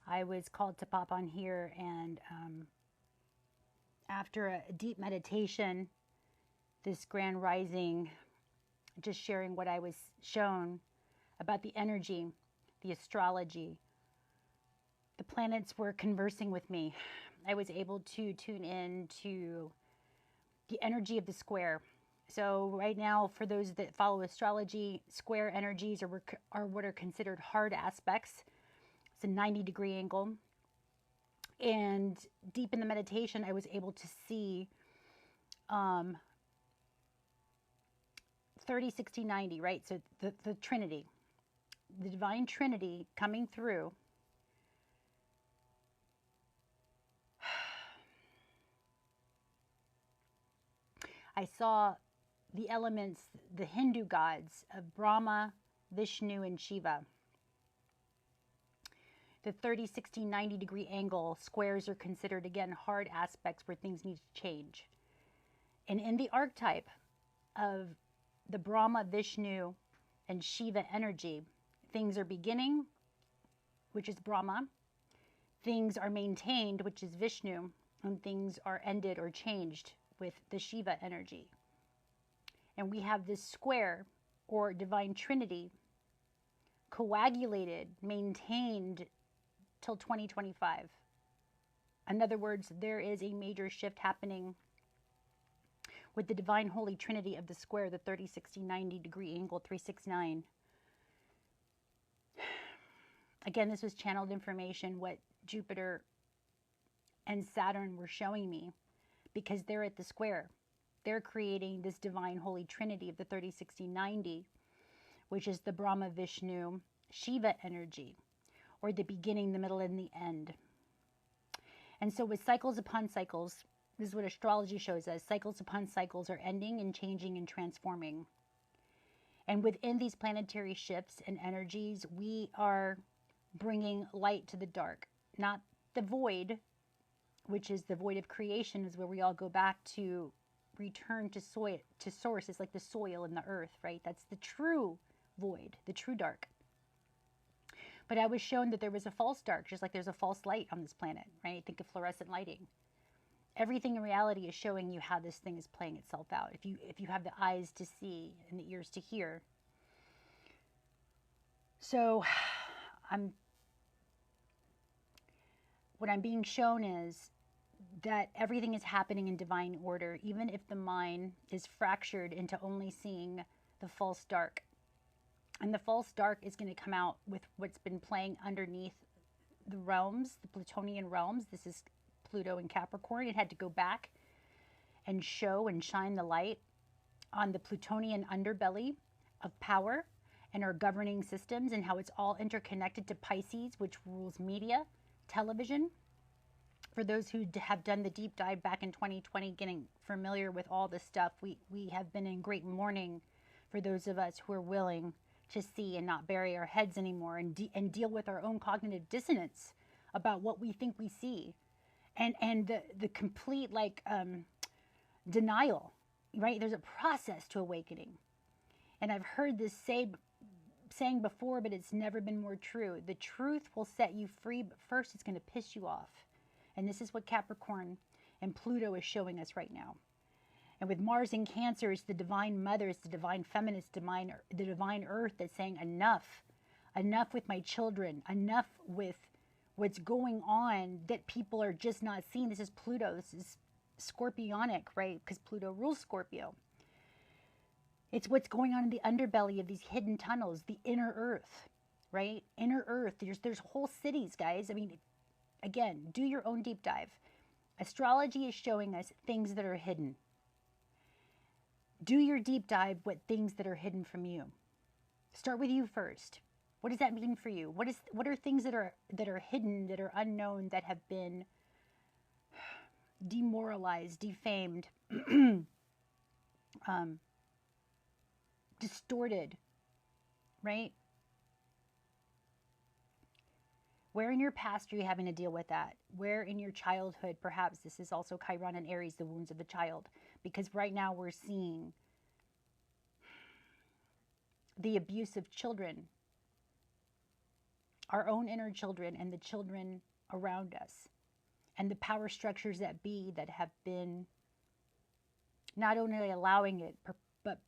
I was called to pop on here, and after a deep meditation, this grand rising, just sharing what I was shown about the energy, the astrology, the planets were conversing with me. I was able to tune in to the energy of the square. So right now, for those that follow astrology, square energies are what are considered hard aspects. It's a 90-degree angle. And deep in the meditation, I was able to see 30, 60, 90, right? So the Trinity, the divine Trinity coming through. I saw the elements, the Hindu gods of Brahma, Vishnu, and Shiva. The 30, 60, 90-degree angle squares are considered, again, hard aspects where things need to change. And in the archetype of the Brahma, Vishnu, and Shiva energy, things are beginning, which is Brahma. Things are maintained, which is Vishnu. And things are ended or changed with the Shiva energy. And we have this square or divine trinity coagulated, maintained till 2025. In other words, there is a major shift happening with the divine holy trinity of the square, the 30, 60, 90-degree angle, 369. Again, this was channeled information, what Jupiter and Saturn were showing me, because they're at the square. They're creating this divine holy trinity of the 30, 60, 90, which is the Brahma, Vishnu, Shiva energy, or the beginning, the middle, and the end. And so with cycles upon cycles, this is what astrology shows us. Cycles upon cycles are ending and changing and transforming. And within these planetary shifts and energies, we are bringing light to the dark, not the void, which is the void of creation, is where we all go back to return to source. It's like the soil and the earth, right? That's the true void, the true dark. But I was shown that there was a false dark, just like there's a false light on this planet, right? Think of fluorescent lighting. Everything in reality is showing you how this thing is playing itself out. If you have the eyes to see and the ears to hear. So what I'm being shown is that everything is happening in divine order, even if the mind is fractured into only seeing the false dark. And the false dark is going to come out with what's been playing underneath the realms, the Plutonian realms. This is Pluto and Capricorn. It had to go back and show and shine the light on the Plutonian underbelly of power and our governing systems, and how it's all interconnected to Pisces, which rules media, television. For those who have done the deep dive back in 2020, getting familiar with all this stuff, we have been in great mourning for those of us who are willing to see and not bury our heads anymore, and deal with our own cognitive dissonance about what we think we see, and the complete denial, right? There's a process to awakening. And I've heard this saying before, but it's never been more true. The truth will set you free, but first it's going to piss you off. And this is what Capricorn and Pluto is showing us right now. And with Mars in Cancer, it's the divine mother, it's the divine feminist, the divine earth that's saying enough. Enough with my children. Enough with what's going on that people are just not seeing. This is Pluto. This is scorpionic, right? Because Pluto rules Scorpio. It's what's going on in the underbelly of these hidden tunnels, the inner earth, right? Inner earth. There's whole cities, guys. I mean, again, do your own deep dive. Astrology is showing us things that are hidden. Do your deep dive with things that are hidden from you. Start with you first. What does that mean for you? What are things that are hidden, that are unknown, that have been demoralized, defamed, distorted, right? Where in your past are you having to deal with that? Where in your childhood, perhaps this is also Chiron and Aries, the wounds of the child. Because right now we're seeing the abuse of children our own inner children and the children around us, and the power structures that be that have been not only allowing it, but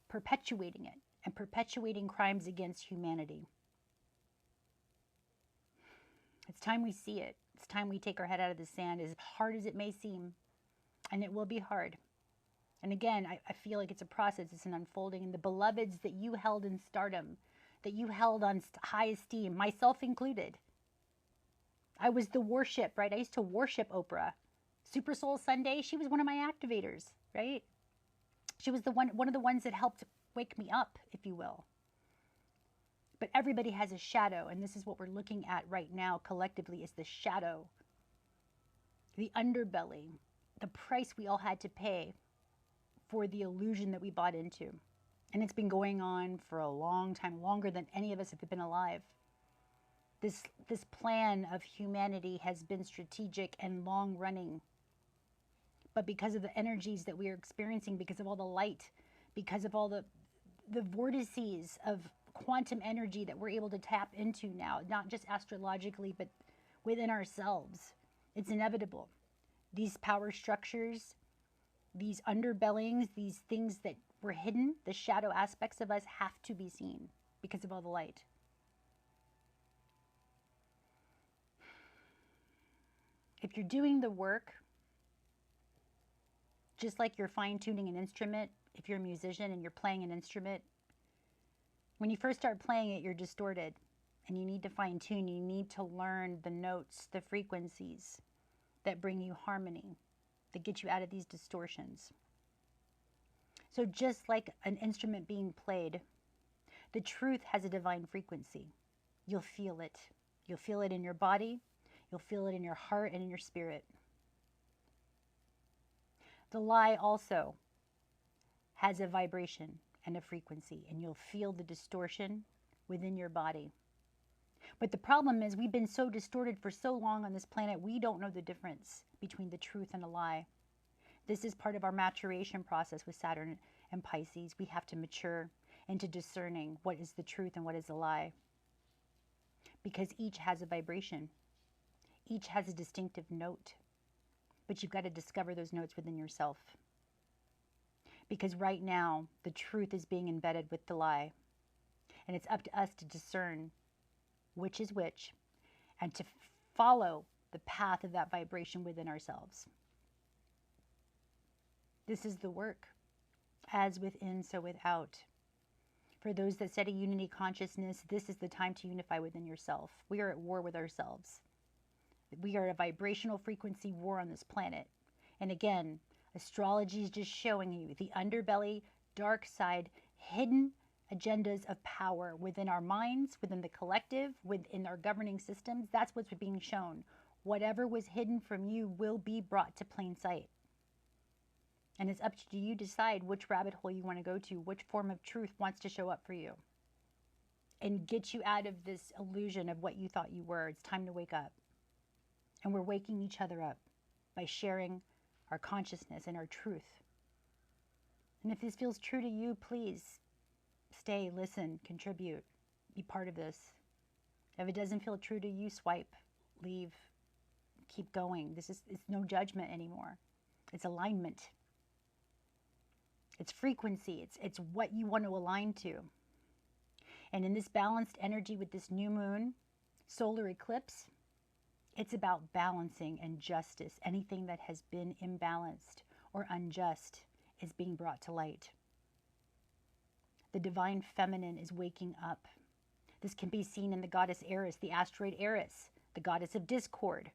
perpetuating it and perpetuating crimes against humanity. It's time we see it. It's time we take our head out of the sand, as hard as it may seem. And it will be hard. And again, I feel like it's a process, it's an unfolding. And the beloveds that you held in stardom, that you held on high esteem, myself included. I was the worship, right? I used to worship Oprah. Super Soul Sunday, she was one of my activators, right? She was one of the ones that helped wake me up, if you will. But everybody has a shadow, and this is what we're looking at right now collectively, is the shadow, the underbelly, the price we all had to pay for the illusion that we bought into. And it's been going on for a long time, longer than any of us have been alive. This plan of humanity has been strategic and long running. But because of the energies that we are experiencing, because of all the light, because of all the vortices of quantum energy that we're able to tap into now, not just astrologically, but within ourselves, it's inevitable. These power structures, these underbellings, these things that were hidden, the shadow aspects of us have to be seen because of all the light. If you're doing the work, just like you're fine-tuning an instrument, if you're a musician and you're playing an instrument, when you first start playing it, you're distorted and you need to fine-tune. You need to learn the notes, the frequencies that bring you harmony, that get you out of these distortions. So just like an instrument being played, the truth has a divine frequency. You'll feel it. You'll feel it in your body. You'll feel it in your heart and in your spirit. The lie also has a vibration and a frequency, and you'll feel the distortion within your body. But the problem is we've been so distorted for so long on this planet, we don't know the difference between the truth and a lie. This is part of our maturation process with Saturn and Pisces. We have to mature into discerning what is the truth and what is a lie. Because each has a vibration. Each has a distinctive note. But you've got to discover those notes within yourself. Because right now, the truth is being embedded with the lie. And it's up to us to discern which is which and to follow the path of that vibration within ourselves. This is the work. As within, so without. For those that study unity consciousness, this is the time to unify within yourself. We are at war with ourselves. We are at a vibrational frequency war on this planet. And again, astrology is just showing you the underbelly, dark side, hidden agendas of power within our minds, within the collective, within our governing systems. That's what's being shown. Whatever was hidden from you will be brought to plain sight. And it's up to you to decide which rabbit hole you want to go to, which form of truth wants to show up for you and get you out of this illusion of what you thought you were. It's time to wake up. And we're waking each other up by sharing our consciousness and our truth. And if this feels true to you, please stay, listen, contribute, be part of this. If it doesn't feel true to you, swipe, leave, keep going. It's no judgment anymore. It's alignment. It's frequency. It's what you want to align to. And in this balanced energy with this new moon, solar eclipse, it's about balancing and justice. Anything that has been imbalanced or unjust is being brought to light. The divine feminine is waking up. This can be seen in the goddess Eris, the asteroid Eris, the goddess of discord,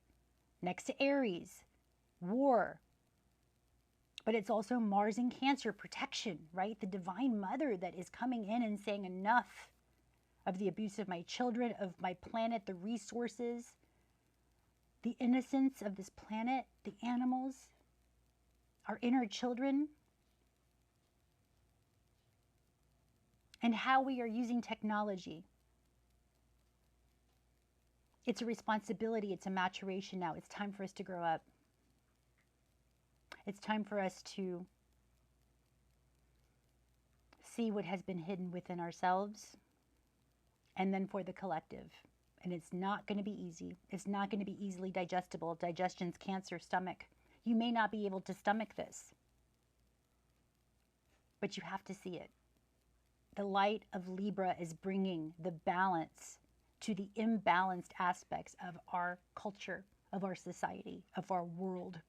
next to Aries, war. But it's also Mars in Cancer, protection, right? The divine mother that is coming in and saying enough of the abuse of my children, of my planet, the resources, the innocence of this planet, the animals, our inner children, and how we are using technology. It's a responsibility. It's a maturation now. It's time for us to grow up. It's time for us to see what has been hidden within ourselves, and then for the collective. And it's not going to be easy. It's not going to be easily digestible. Digestion's cancer, stomach. You may not be able to stomach this, but you have to see it. The light of Libra is bringing the balance to the imbalanced aspects of our culture, of our society, of our world.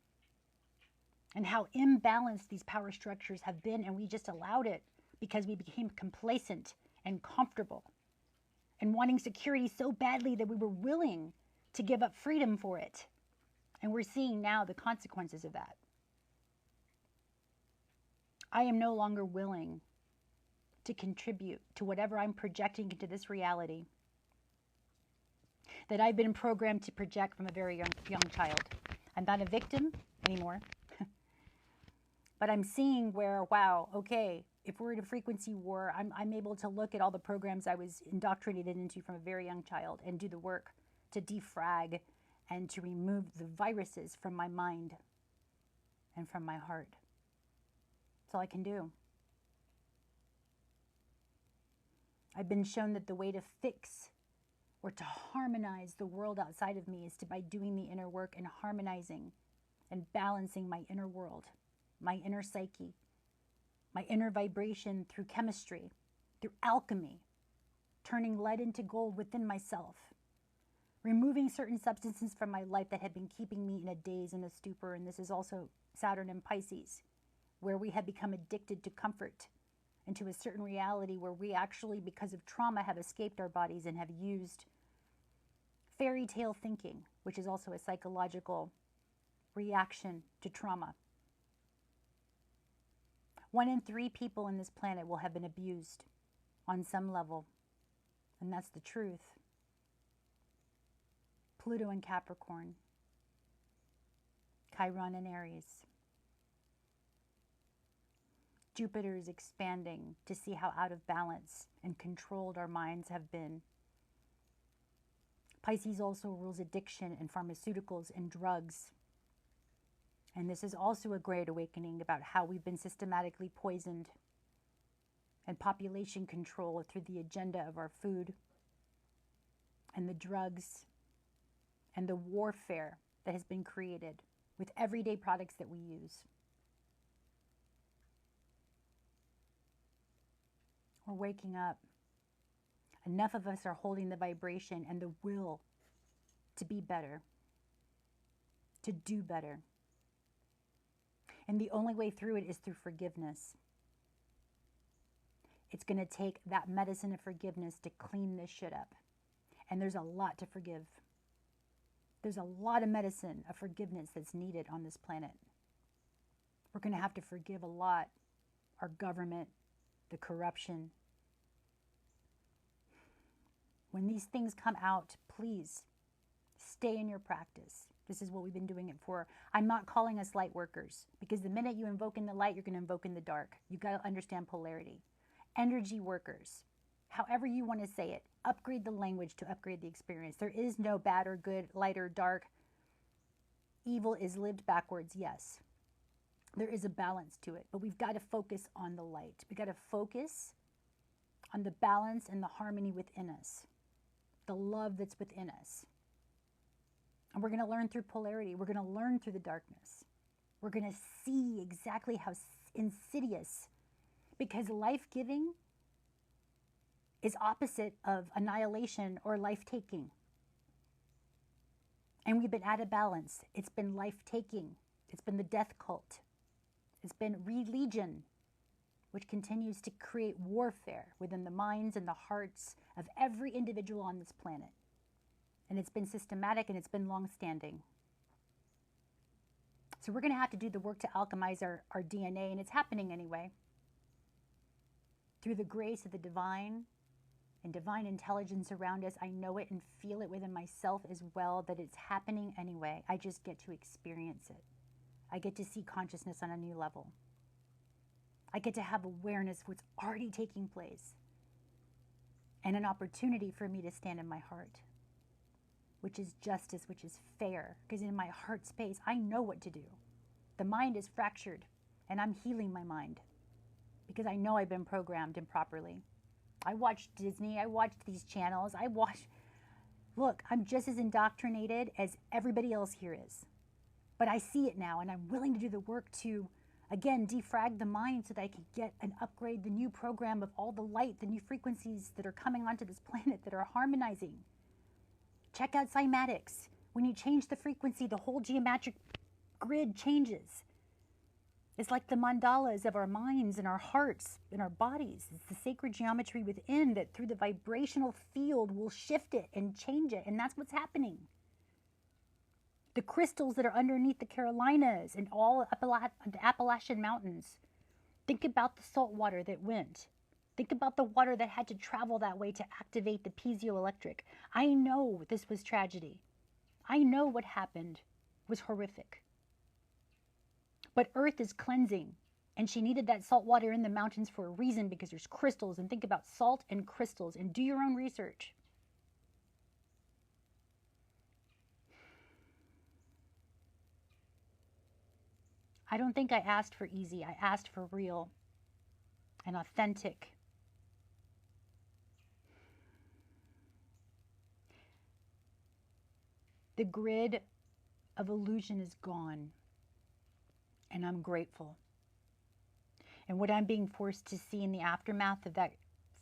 And how imbalanced these power structures have been, and we just allowed it because we became complacent and comfortable and wanting security so badly that we were willing to give up freedom for it. And we're seeing now the consequences of that. I am no longer willing to contribute to whatever I'm projecting into this reality that I've been programmed to project from a very young child. I'm not a victim anymore. But I'm seeing where, wow, okay, if we're in a frequency war, I'm able to look at all the programs I was indoctrinated into from a very young child and do the work to defrag and to remove the viruses from my mind and from my heart. That's all I can do. I've been shown that the way to fix or to harmonize the world outside of me is by doing the inner work and harmonizing and balancing my inner world, my inner psyche, my inner vibration through chemistry, through alchemy, turning lead into gold within myself, removing certain substances from my life that had been keeping me in a daze and a stupor. And this is also Saturn and Pisces, where we have become addicted to comfort and to a certain reality where we actually, because of trauma, have escaped our bodies and have used fairy tale thinking, which is also a psychological reaction to trauma. 1 in 3 people on this planet will have been abused on some level, and that's the truth. Pluto in Capricorn, Chiron in Aries. Jupiter is expanding to see how out of balance and controlled our minds have been. Pisces also rules addiction and pharmaceuticals and drugs. And this is also a great awakening about how we've been systematically poisoned and population control through the agenda of our food and the drugs and the warfare that has been created with everyday products that we use. We're waking up. Enough of us are holding the vibration and the will to be better, to do better. And the only way through it is through forgiveness. It's going to take that medicine of forgiveness to clean this shit up. And there's a lot to forgive. There's a lot of medicine of forgiveness that's needed on this planet. We're going to have to forgive a lot. Our government, the corruption. When these things come out, please stay in your practice. This is what we've been doing it for. I'm not calling us light workers, because the minute you invoke in the light, you're going to invoke in the dark. You've got to understand polarity. Energy workers, however you want to say it, upgrade the language to upgrade the experience. There is no bad or good, light or dark. Evil is lived backwards, yes. There is a balance to it, but we've got to focus on the light. We've got to focus on the balance and the harmony within us, the love that's within us. And we're going to learn through polarity. We're going to learn through the darkness. We're going to see exactly how insidious, because life-giving is opposite of annihilation or life-taking. And we've been out of balance. It's been life-taking. It's been the death cult. It's been religion, which continues to create warfare within the minds and the hearts of every individual on this planet. And it's been systematic and it's been long-standing. So we're going to have to do the work to alchemize our DNA, and it's happening anyway. Through the grace of the divine and divine intelligence around us, I know it and feel it within myself as well, that it's happening anyway. I just get to experience it. I get to see consciousness on a new level. I get to have awareness of what's already taking place, and an opportunity for me to stand in my heart, which is justice, which is fair, because in my heart space, I know what to do. The mind is fractured, and I'm healing my mind because I know I've been programmed improperly. I watched Disney, I watched these channels, I watched Look, I'm just as indoctrinated as everybody else here is. But I see it now, and I'm willing to do the work to, again, defrag the mind so that I can get and upgrade the new program of all the light, the new frequencies that are coming onto this planet that are harmonizing. Check out cymatics. When you change the frequency, the whole geometric grid changes. It's like the mandalas of our minds and our hearts and our bodies. It's the sacred geometry within that through the vibrational field will shift it and change it. And that's what's happening. The crystals that are underneath the Carolinas and all the Appalachian Mountains. Think about the salt water that went. Think about the water that had to travel that way to activate the piezoelectric. I know this was tragedy. I know what happened was horrific. But Earth is cleansing, and she needed that salt water in the mountains for a reason, because there's crystals, and think about salt and crystals, and do your own research. I don't think I asked for easy. I asked for real and authentic. The grid of illusion is gone, and I'm grateful. And what I'm being forced to see in the aftermath of that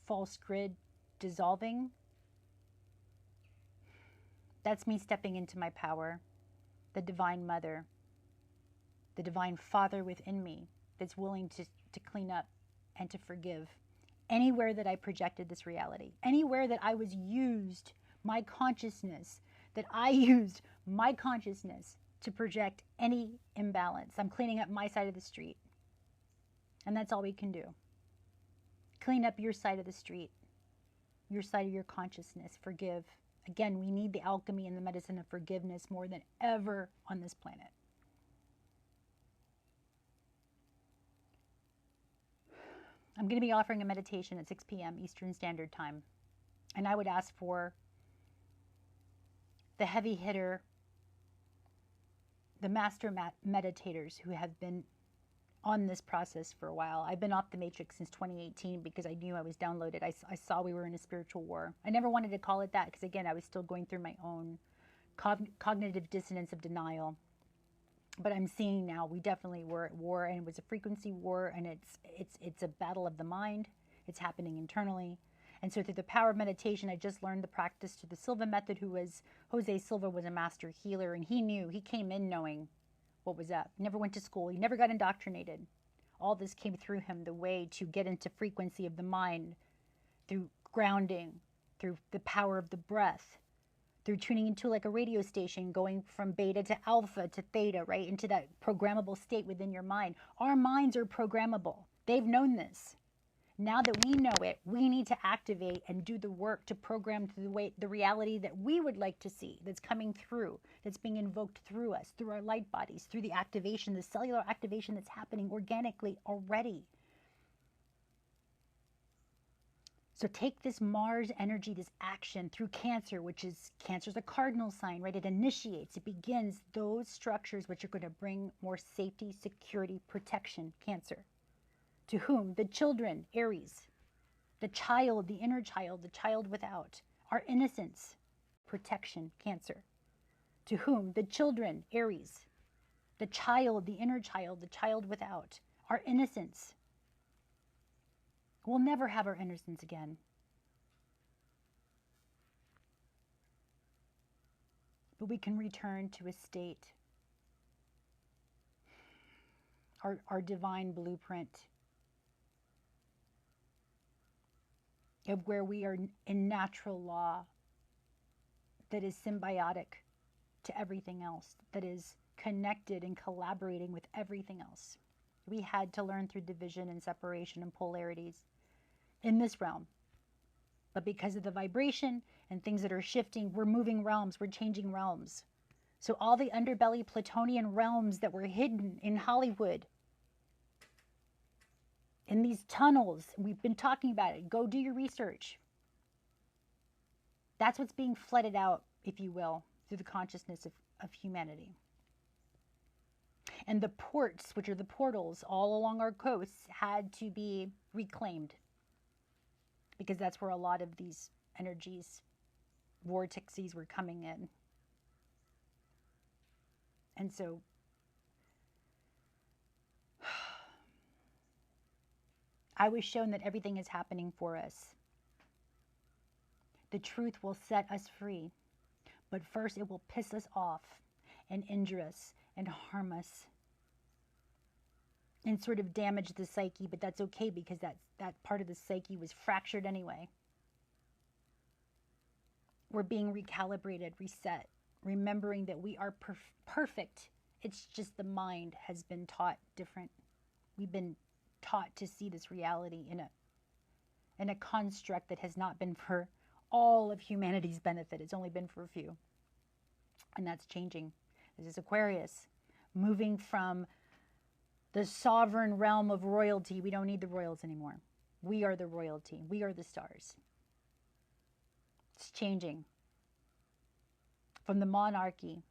false grid dissolving, that's me stepping into my power, the Divine Mother, the Divine Father within me that's willing to clean up and to forgive anywhere that I projected this reality, anywhere that I was used my consciousness, that I used my consciousness to project any imbalance. I'm cleaning up my side of the street. And that's all we can do. Clean up your side of the street, your side of your consciousness. Forgive. Again, we need the alchemy and the medicine of forgiveness more than ever on this planet. I'm going to be offering a meditation at 6 p.m. Eastern Standard Time. And I would ask for the heavy hitter, the master meditators who have been on this process for a while. I've been off the matrix since 2018 because I knew I was downloaded. I saw we were in a spiritual war. I never wanted to call it that because, again, I was still going through my own cognitive dissonance of denial. But I'm seeing now we definitely were at war, and it was a frequency war, and it's a battle of the mind. It's happening internally. And so through the power of meditation, I just learned the practice through the Silva method, Jose Silva was a master healer, and he came in knowing what was up. Never went to school. He never got indoctrinated. All this came through him, the way to get into frequency of the mind through grounding, through the power of the breath, through tuning into like a radio station, going from beta to alpha to theta, right? Into that programmable state within your mind. Our minds are programmable. They've known this. Now that we know it, we need to activate and do the work to program the reality that we would like to see, that's coming through, that's being invoked through us, through our light bodies, through the activation, the cellular activation that's happening organically already. So take this Mars energy, this action through Cancer, Cancer's a cardinal sign, right? It initiates, it begins those structures which are going to bring more safety, security, protection, Cancer. To whom? The children, Aries. The child, the inner child, the child without. Our innocence, protection, Cancer. To whom? The children, Aries. The child, the inner child, the child without. Our innocence. We'll never have our innocence again. But we can return to a state, our divine blueprint, of where we are in natural law that is symbiotic to everything else, that is connected and collaborating with everything else. We had to learn through division and separation and polarities in this realm. But because of the vibration and things that are shifting, we're moving realms, we're changing realms. So all the underbelly Plutonian realms that were hidden in Hollywood, in these tunnels, we've been talking about it. Go do your research. That's what's being flooded out, if you will, through the consciousness of humanity. And the ports, which are the portals all along our coasts, had to be reclaimed, because that's where a lot of these energies vortices were coming in. And so I was shown that everything is happening for us. The truth will set us free, but first it will piss us off and injure us and harm us and sort of damage the psyche, but that's okay because that part of the psyche was fractured anyway. We're being recalibrated, reset, remembering that we are perfect. It's just the mind has been taught different. We've been taught to see this reality in a construct that has not been for all of humanity's benefit. It's only been for a few. And that's changing. This is Aquarius, moving from the sovereign realm of royalty. We don't need the royals anymore. We are the royalty. We are the stars. It's changing from the monarchy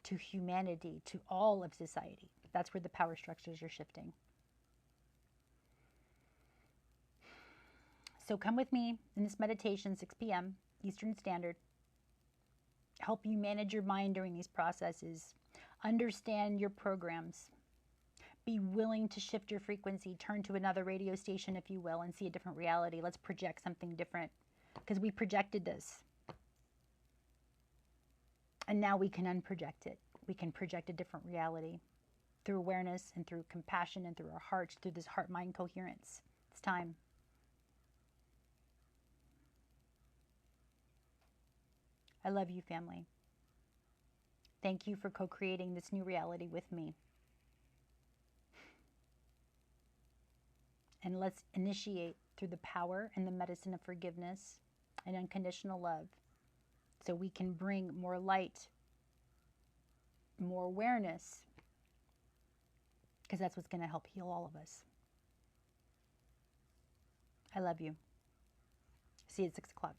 to humanity, to all of society. That's where the power structures are shifting. So come with me in this meditation, 6 p.m. Eastern Standard. Help you manage your mind during these processes. Understand your programs. Be willing to shift your frequency. Turn to another radio station, if you will, and see a different reality. Let's project something different, because we projected this. And now we can unproject it. We can project a different reality through awareness and through compassion and through our hearts, through this heart-mind coherence. It's time. I love you, family. Thank you for co-creating this new reality with me. And let's initiate through the power and the medicine of forgiveness and unconditional love, so we can bring more light, more awareness, because that's what's going to help heal all of us. I love you. See you at 6 o'clock.